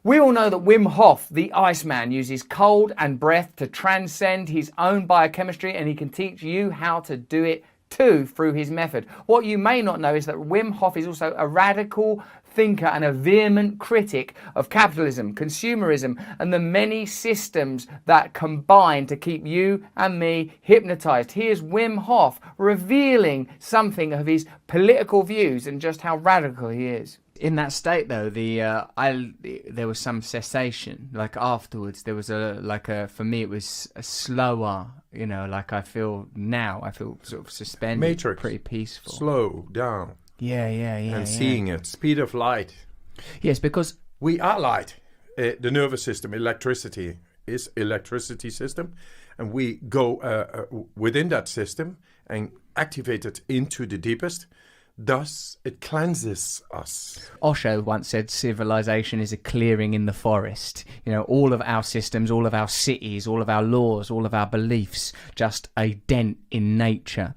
We all know that Wim Hof, the Iceman, uses cold and breath to transcend his own biochemistry, and he can teach you how to do it too through his method. What you may not know is that Wim Hof is also a radical thinker and a vehement critic of capitalism, consumerism, and the many systems that combine to keep you and me hypnotized. Here's Wim Hof revealing something of his political views and just how radical he is. In that state, though, there was some cessation. Like afterwards, there was for me, it was a slower. Like I feel sort of suspended, Matrix. pretty peaceful. Slow down. Yeah. And seeing it, speed of light. Yes, because we are light. The nervous system, electricity is electricity system, and we go within that system and activate it into the deepest. Thus, it cleanses us. Osho once said civilization is a clearing in the forest. All of our systems, all of our cities, all of our laws, all of our beliefs, just a dent in nature.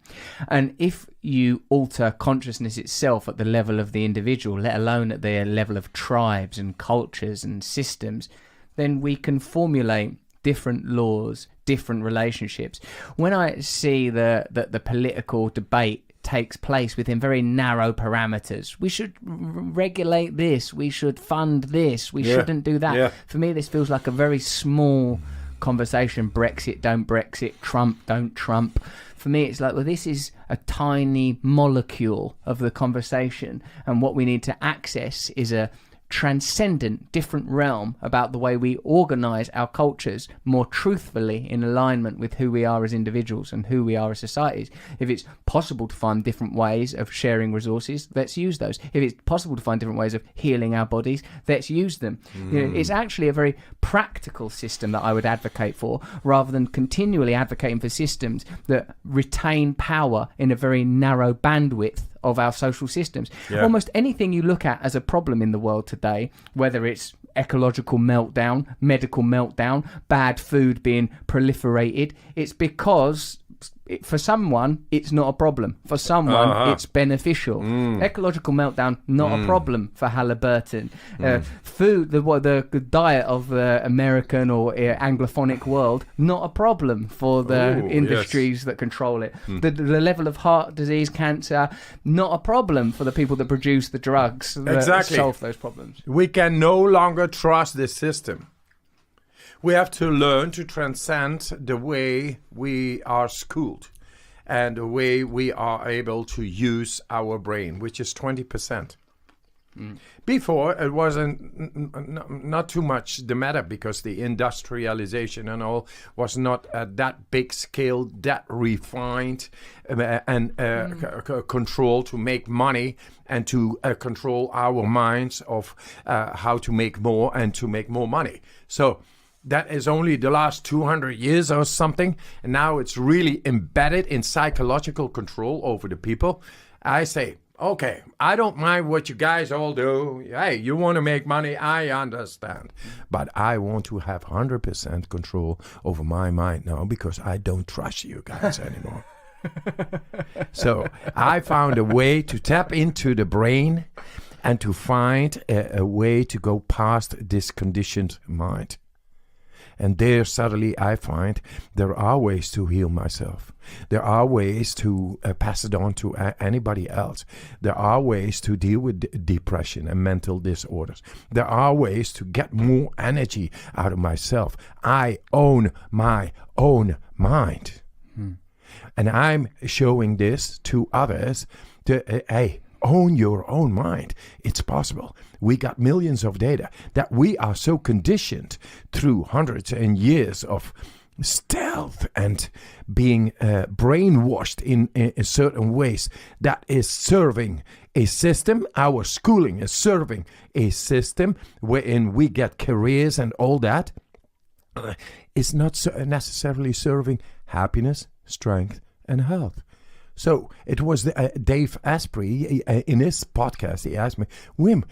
And if you alter consciousness itself at the level of the individual, let alone at the level of tribes and cultures and systems, then we can formulate different laws, different relationships. When I see the political debate takes place within very narrow parameters. We should regulate this. We should fund this. We shouldn't do that. Yeah. For me, this feels like a very small conversation. Brexit, don't Brexit. Trump, don't Trump. For me, it's like, well, this is a tiny molecule of the conversation. And what we need to access is a transcendent, different realm about the way we organize our cultures more truthfully in alignment with who we are as individuals and who we are as societies. If it's possible to find different ways of sharing resources, let's use those. If it's possible to find different ways of healing our bodies, let's use them. It's actually a very practical system that I would advocate for, rather than continually advocating for systems that retain power in a very narrow bandwidth of our social systems. Yeah. Almost anything you look at as a problem in the world today, whether it's ecological meltdown, medical meltdown, bad food being proliferated, it's because for someone it's not a problem. For someone it's beneficial. Ecological meltdown, not a problem for Halliburton. Food, the diet of the American or Anglophonic world, not a problem for the industries that control it. The level of heart disease, cancer, not a problem for the people that produce the drugs that solve those problems. We can no longer trust this system. We have to learn to transcend the way we are schooled and the way we are able to use our brain, which is 20%. Before, it wasn't not too much the matter because the industrialization and all was not at that big scale, that refined and control to make money and to control our minds of how to make more and to make more money. So that is only the last 200 years or something. And now it's really embedded in psychological control over the people. I say, okay, I don't mind what you guys all do. Hey, you want to make money, I understand. But I want to have 100% control over my mind now because I don't trust you guys anymore. So I found a way to tap into the brain and to find a way to go past this conditioned mind. And there suddenly I find there are ways to heal myself. There are ways to pass it on to anybody else. There are ways to deal with depression and mental disorders. There are ways to get more energy out of myself. I own my own mind. And I'm showing this to others hey, own your own mind. It's possible. We got millions of data that we are so conditioned through hundreds and years of stealth and being brainwashed in certain ways that is serving a system. Our schooling is serving a system wherein we get careers and all that. It's not necessarily serving happiness, strength, and health. So it was Dave Asprey in his podcast. He asked me, Wim,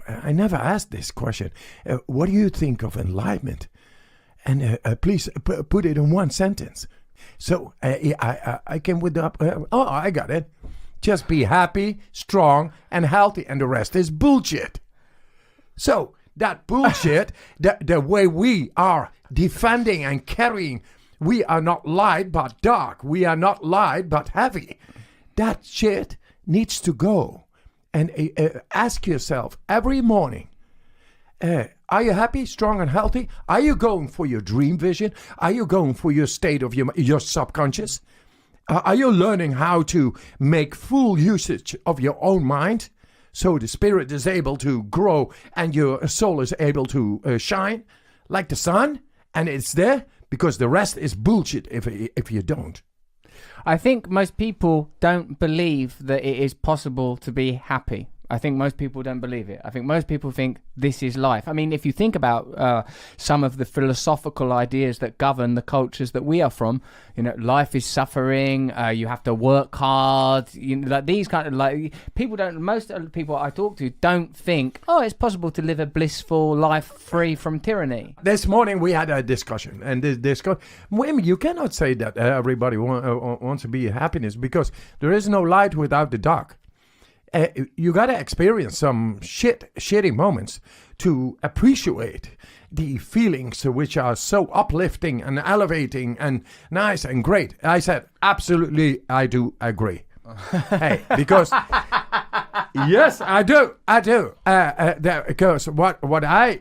I never asked this question. What do you think of enlightenment? And please put it in one sentence. So I came with the, I got it. Just be happy, strong, and healthy, and the rest is bullshit. So that bullshit, the way we are defending and carrying, we are not light but dark, we are not light but heavy. That shit needs to go. And ask yourself every morning, are you happy, strong, and healthy? Are you going for your dream vision? Are you going for your state of your subconscious? Are you learning how to make full usage of your own mind so the spirit is able to grow and your soul is able to shine like the sun? And it's there because the rest is bullshit if you don't. I think most people don't believe that it is possible to be happy. I think most people don't believe it. I think most people think this is life. I mean, if you think about some of the philosophical ideas that govern the cultures that we are from, you know, life is suffering. You have to work hard. You know, like these kind of people don't. Most of the people I talk to don't think, oh, it's possible to live a blissful life free from tyranny. This morning we had a discussion, and this discussion, Wim, you cannot say that everybody wants to be happiness because there is no light without the dark. You got to experience some shitty moments to appreciate the feelings which are so uplifting and elevating and nice and great. I said, absolutely, I do agree. Hey, because yes, I do. Because what I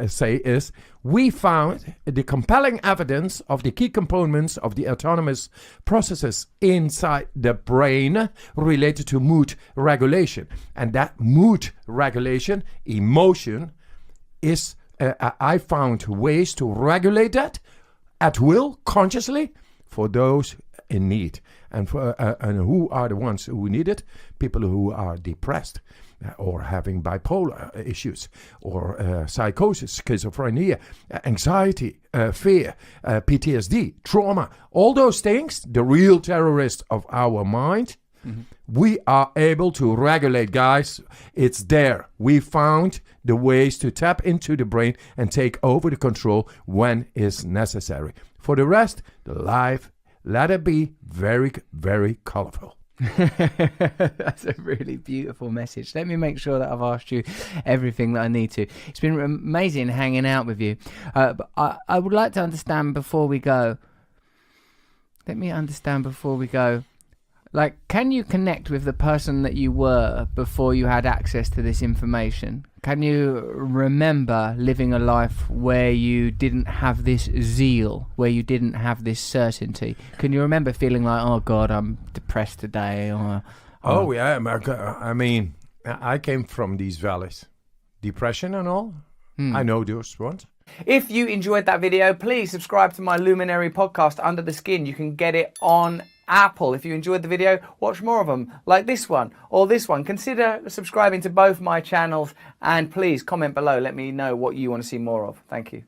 say is, we found the compelling evidence of the key components of the autonomous processes inside the brain related to mood regulation, and that mood regulation, emotion, is I found ways to regulate that at will, consciously, for those in need. And who are the ones who need it? People who are depressed or having bipolar issues or psychosis, schizophrenia, anxiety, fear, PTSD, trauma, all those things, the real terrorists of our mind, we are able to regulate, guys. It's there. We found the ways to tap into the brain and take over the control when it's necessary. For the rest, the life, let it be very, very colorful. That's a really beautiful message. Let me make sure that I've asked you everything that I need to. It's been amazing hanging out with you. But I would like to understand before we go. Like, can you connect with the person that you were before you had access to this information? Can you remember living a life where you didn't have this zeal, where you didn't have this certainty? Can you remember feeling like, oh God, I'm depressed today? Oh yeah, I mean, I came from these valleys. Depression and all. I know those ones. If you enjoyed that video, please subscribe to my Luminary podcast, Under the Skin. You can get it on Apple. If you enjoyed the video, watch more of them, like this one or this one. Consider subscribing to both my channels, and please comment below. Let me know what you want to see more of. Thank you.